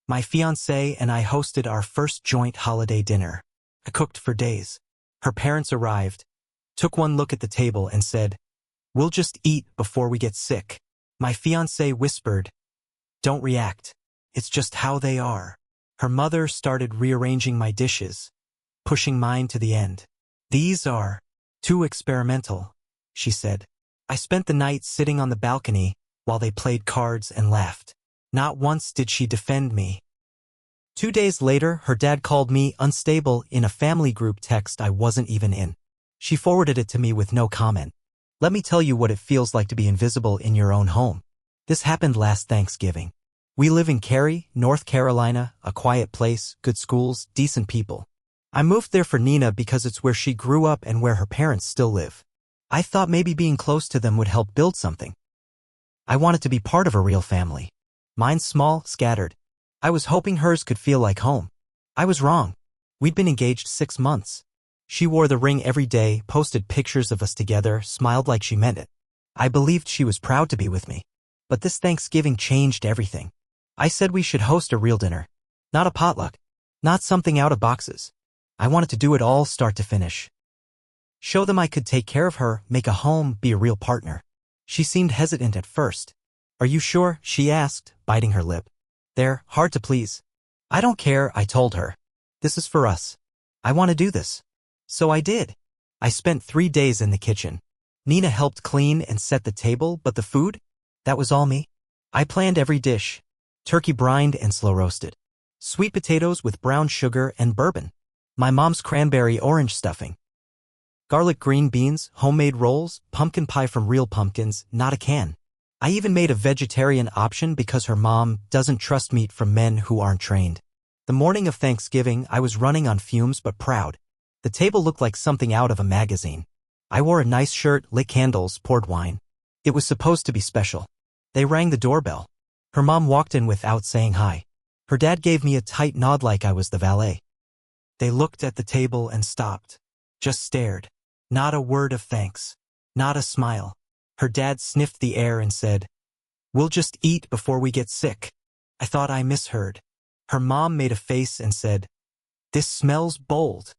My fiancé and I hosted our first joint holiday dinner. I cooked for days. Her parents arrived, took one look at the table and said, "We'll just eat before we get sick." My fiancé whispered, "Don't react. It's just how they are." Her mother started rearranging my dishes, pushing mine to the end. "These are too experimental," she said. I spent the night sitting on the balcony while they played cards and laughed. Not once did she defend me. 2 days later, her dad called me unstable in a family group text I wasn't even in. She forwarded it to me with no comment. "Let me tell you what it feels like to be invisible in your own home. This happened last Thanksgiving. We live in Cary, North Carolina, a quiet place, good schools, decent people. I moved there for Nina because it's where she grew up and where her parents still live. I thought maybe being close to them would help build something. I wanted to be part of a real family. Mine's small, scattered. I was hoping hers could feel like home. I was wrong. We'd been engaged 6 months. She wore the ring every day, posted pictures of us together, smiled like she meant it. I believed she was proud to be with me. But this Thanksgiving changed everything. I said we should host a real dinner. Not a potluck. Not something out of boxes. I wanted to do it all start to finish. Show them I could take care of her, make a home, be a real partner. She seemed hesitant at first. "Are you sure?" she asked, biting her lip. "They're hard to please." "I don't care," I told her. "This is for us. I want to do this." So I did. I spent 3 days in the kitchen. Nina helped clean and set the table, but the food? That was all me. I planned every dish. Turkey brined and slow roasted. Sweet potatoes with brown sugar and bourbon. My mom's cranberry orange stuffing. Garlic green beans, homemade rolls, pumpkin pie from real pumpkins, not a can. I even made a vegetarian option because her mom doesn't trust meat from men who aren't trained. The morning of Thanksgiving, I was running on fumes but proud. The table looked like something out of a magazine. I wore a nice shirt, lit candles, poured wine. It was supposed to be special. They rang the doorbell. Her mom walked in without saying hi. Her dad gave me a tight nod like I was the valet. They looked at the table and stopped. Just stared. Not a word of thanks. Not a smile. Her dad sniffed the air and said, "We'll just eat before we get sick." I thought I misheard. Her mom made a face and said, "This smells bold."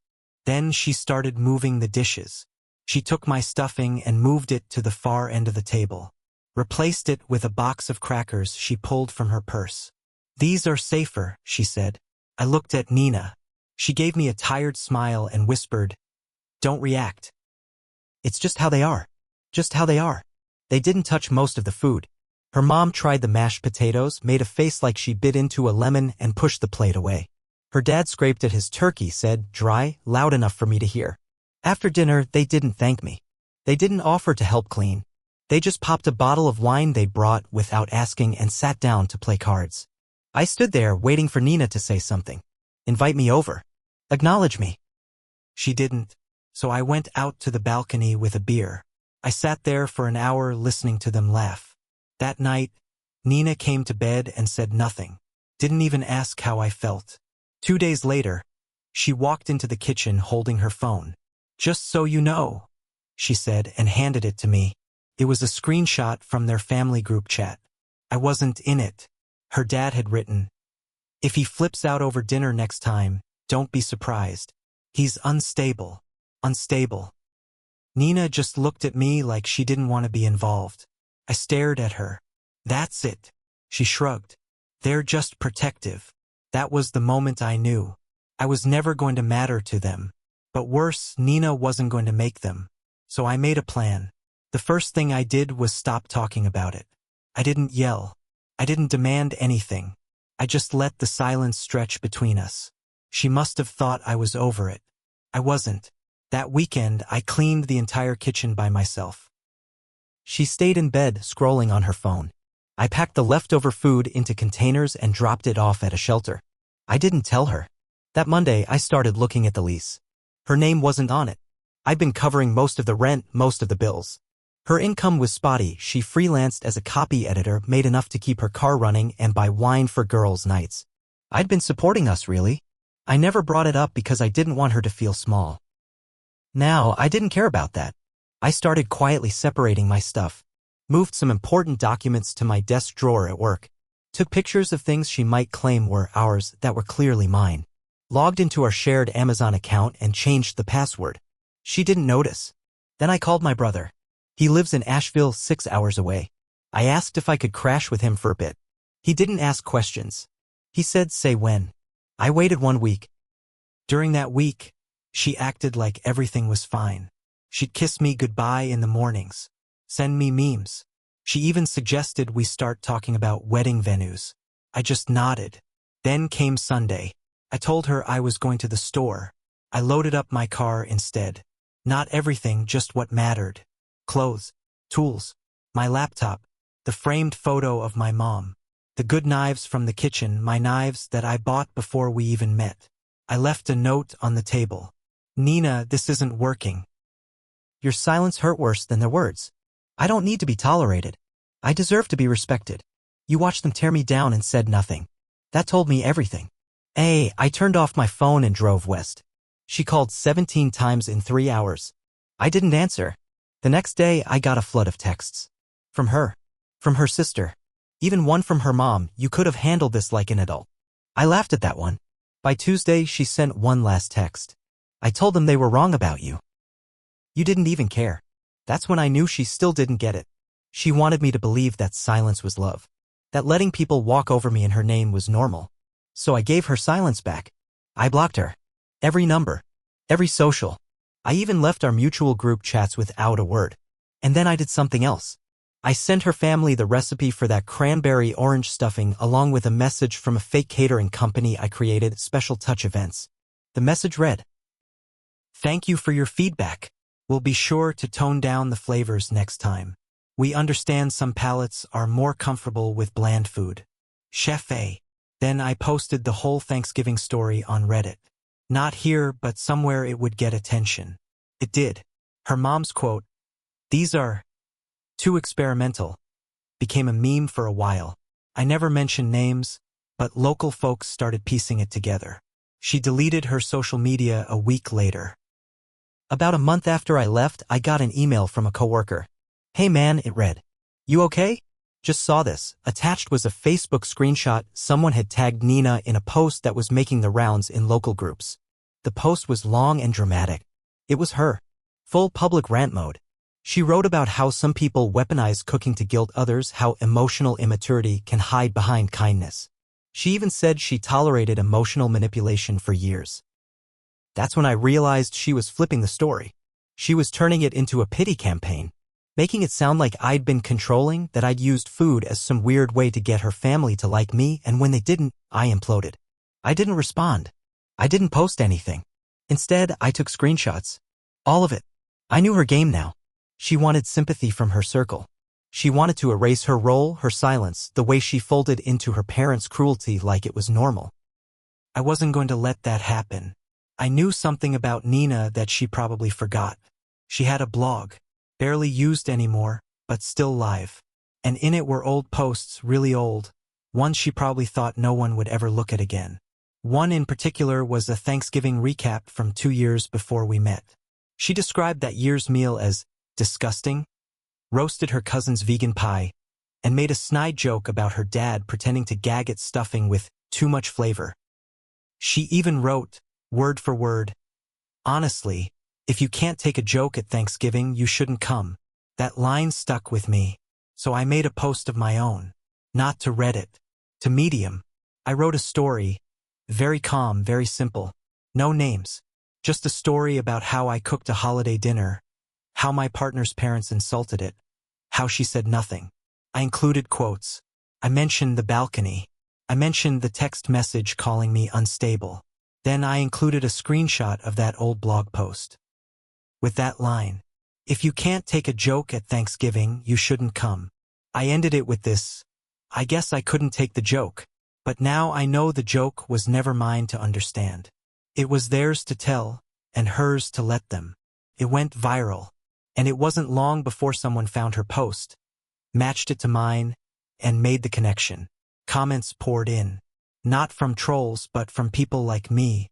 Then she started moving the dishes. She took my stuffing and moved it to the far end of the table. Replaced it with a box of crackers she pulled from her purse. "These are safer," she said. I looked at Nina. She gave me a tired smile and whispered, "Don't react. It's just how they are. Just how they are." They didn't touch most of the food. Her mom tried the mashed potatoes, made a face like she bit into a lemon and pushed the plate away. Her dad scraped at his turkey, said, "Dry," loud enough for me to hear. After dinner, they didn't thank me. They didn't offer to help clean. They just popped a bottle of wine they'd brought without asking and sat down to play cards. I stood there waiting for Nina to say something. Invite me over. Acknowledge me. She didn't. So I went out to the balcony with a beer. I sat there for an hour listening to them laugh. That night, Nina came to bed and said nothing. Didn't even ask how I felt. 2 days later, she walked into the kitchen holding her phone. "Just so you know," she said and handed it to me. It was a screenshot from their family group chat. I wasn't in it. Her dad had written, "If he flips out over dinner next time, don't be surprised. He's unstable. Unstable." Nina just looked at me like she didn't want to be involved. I stared at her. "That's it." She shrugged. "They're just protective." That was the moment I knew. I was never going to matter to them. But worse, Nina wasn't going to make them. So I made a plan. The first thing I did was stop talking about it. I didn't yell. I didn't demand anything. I just let the silence stretch between us. She must have thought I was over it. I wasn't. That weekend, I cleaned the entire kitchen by myself. She stayed in bed, scrolling on her phone. I packed the leftover food into containers and dropped it off at a shelter. I didn't tell her. That Monday, I started looking at the lease. Her name wasn't on it. I'd been covering most of the rent, most of the bills. Her income was spotty. She freelanced as a copy editor, made enough to keep her car running and buy wine for girls' nights. I'd been supporting us, really. I never brought it up because I didn't want her to feel small. Now, I didn't care about that. I started quietly separating my stuff. Moved some important documents to my desk drawer at work. Took pictures of things she might claim were ours that were clearly mine. Logged into our shared Amazon account and changed the password. She didn't notice. Then I called my brother. He lives in Asheville, 6 hours away. I asked if I could crash with him for a bit. He didn't ask questions. He said, "Say when." I waited 1 week. During that week, she acted like everything was fine. She'd kiss me goodbye in the mornings, send me memes. She even suggested we start talking about wedding venues. I just nodded. Then came Sunday. I told her I was going to the store. I loaded up my car instead. Not everything, just what mattered. Clothes, tools, my laptop, the framed photo of my mom, the good knives from the kitchen, my knives that I bought before we even met. I left a note on the table. "Nina, this isn't working. Your silence hurt worse than their words. I don't need to be tolerated. I deserve to be respected. You watched them tear me down and said nothing. That told me everything." I turned off my phone and drove west. She called 17 times in 3 hours. I didn't answer. The next day, I got a flood of texts. From her sister, even one from her mom. "You could have handled this like an adult." I laughed at that one. By Tuesday, she sent one last text. "I told them they were wrong about you. You didn't even care." That's when I knew she still didn't get it. She wanted me to believe that silence was love, that letting people walk over me in her name was normal. So I gave her silence back. I blocked her. Every number, every social. I even left our mutual group chats without a word. And then I did something else. I sent her family the recipe for that cranberry orange stuffing along with a message from a fake catering company I created, Special Touch Events. The message read, "Thank you for your feedback. We'll be sure to tone down the flavors next time. We understand some palates are more comfortable with bland food. Chef A." Then I posted the whole Thanksgiving story on Reddit. Not here, but somewhere it would get attention. It did. Her mom's quote, "These are too experimental," became a meme for a while. I never mentioned names, but local folks started piecing it together. She deleted her social media a week later. About a month after I left, I got an email from a coworker. "Hey man," it read. "You okay? Just saw this." Attached was a Facebook screenshot. Someone had tagged Nina in a post that was making the rounds in local groups. The post was long and dramatic. It was her. Full public rant mode. She wrote about how some people weaponize cooking to guilt others, how emotional immaturity can hide behind kindness. She even said she tolerated emotional manipulation for years. That's when I realized she was flipping the story. She was turning it into a pity campaign, making it sound like I'd been controlling, that I'd used food as some weird way to get her family to like me, and when they didn't, I imploded. I didn't respond. I didn't post anything. Instead, I took screenshots. All of it. I knew her game now. She wanted sympathy from her circle. She wanted to erase her role, her silence, the way she folded into her parents' cruelty like it was normal. I wasn't going to let that happen. I knew something about Nina that she probably forgot. She had a blog. Barely used anymore, but still live. And in it were old posts, really old. Ones she probably thought no one would ever look at again. One in particular was a Thanksgiving recap from 2 years before we met. She described that year's meal as disgusting, roasted her cousin's vegan pie, and made a snide joke about her dad pretending to gag at stuffing with too much flavor. She even wrote, word for word, "Honestly, if you can't take a joke at Thanksgiving, you shouldn't come." That line stuck with me, so I made a post of my own. Not to Reddit, to Medium. I wrote a story, very calm, very simple. No names. Just a story about how I cooked a holiday dinner, how my partner's parents insulted it, how she said nothing. I included quotes. I mentioned the balcony. I mentioned the text message calling me unstable. Then I included a screenshot of that old blog post. With that line, "If you can't take a joke at Thanksgiving, you shouldn't come." I ended it with this, "I guess I couldn't take the joke, but now I know the joke was never mine to understand. It was theirs to tell, and hers to let them." It went viral, and it wasn't long before someone found her post, matched it to mine, and made the connection. Comments poured in, not from trolls but from people like me.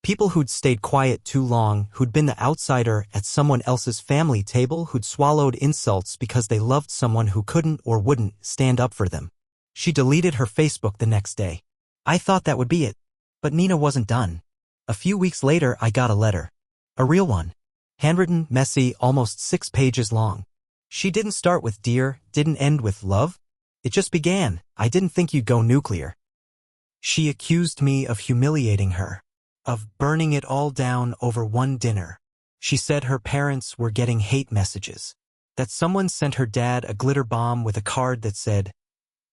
People who'd stayed quiet too long, who'd been the outsider at someone else's family table, who'd swallowed insults because they loved someone who couldn't or wouldn't stand up for them. She deleted her Facebook the next day. I thought that would be it. But Nina wasn't done. A few weeks later, I got a letter. A real one. Handwritten, messy, almost 6 pages long. She didn't start with dear, didn't end with love. It just began, I didn't think you'd go nuclear. She accused me of humiliating her, of burning it all down over one dinner. She said her parents were getting hate messages, that someone sent her dad a glitter bomb with a card that said,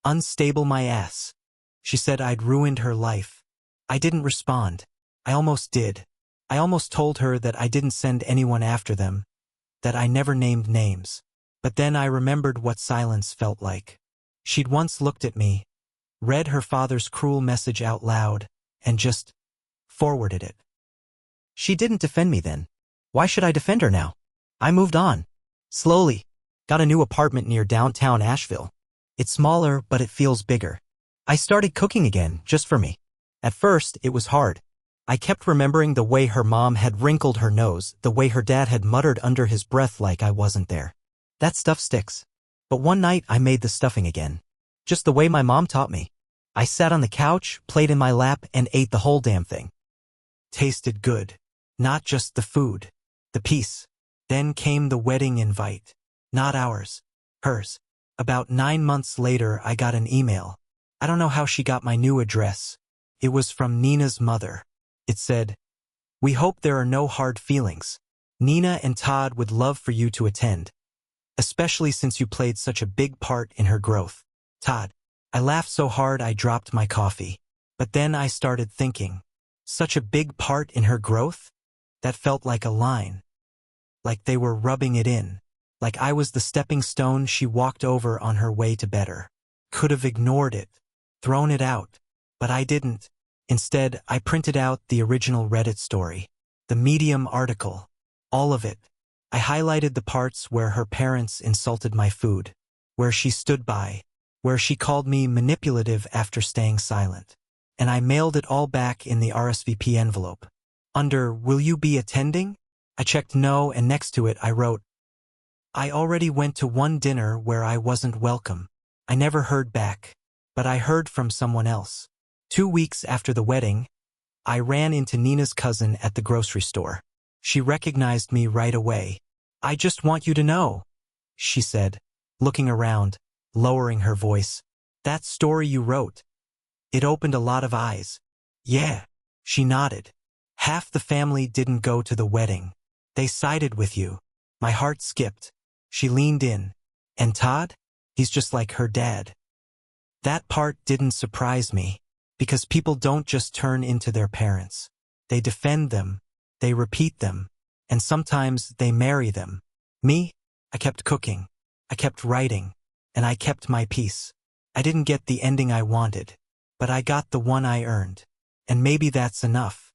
"Unstable my ass." She said I'd ruined her life. I didn't respond. I almost did. I almost told her that I didn't send anyone after them, that I never named names. But then I remembered what silence felt like. She'd once looked at me, read her father's cruel message out loud, and just forwarded it. She didn't defend me then. Why should I defend her now? I moved on. Slowly. Got a new apartment near downtown Asheville. It's smaller, but it feels bigger. I started cooking again, just for me. At first, it was hard. I kept remembering the way her mom had wrinkled her nose, the way her dad had muttered under his breath like I wasn't there. That stuff sticks. But one night I made the stuffing again. Just the way my mom taught me. I sat on the couch, plate in my lap, and ate the whole damn thing. Tasted good. Not just the food. The peace. Then came the wedding invite. Not ours. Hers. About 9 months later, I got an email. I don't know how she got my new address. It was from Nina's mother. It said, "We hope there are no hard feelings. Nina and Todd would love for you to attend, especially since you played such a big part in her growth. Todd." I laughed so hard I dropped my coffee. But then I started thinking, such a big part in her growth? That felt like a line. Like they were rubbing it in. Like I was the stepping stone she walked over on her way to better. Could have ignored it, thrown it out. But I didn't. Instead, I printed out the original Reddit story. The Medium article. All of it. I highlighted the parts where her parents insulted my food. Where she stood by. Where she called me manipulative after staying silent. And I mailed it all back in the RSVP envelope. Under, "Will you be attending?" I checked no, and next to it I wrote, "I already went to one dinner where I wasn't welcome. I never heard back. But I heard from someone else." 2 weeks after the wedding, I ran into Nina's cousin at the grocery store. She recognized me right away. "I just want you to know," she said, looking around, lowering her voice. "That story you wrote. It opened a lot of eyes." "Yeah," she nodded. "Half the family didn't go to the wedding. They sided with you." My heart skipped. She leaned in. "And Todd? He's just like her dad." That part didn't surprise me, because people don't just turn into their parents. They defend them, they repeat them, and sometimes they marry them. Me? I kept cooking, I kept writing, and I kept my peace. I didn't get the ending I wanted, but I got the one I earned. And maybe that's enough.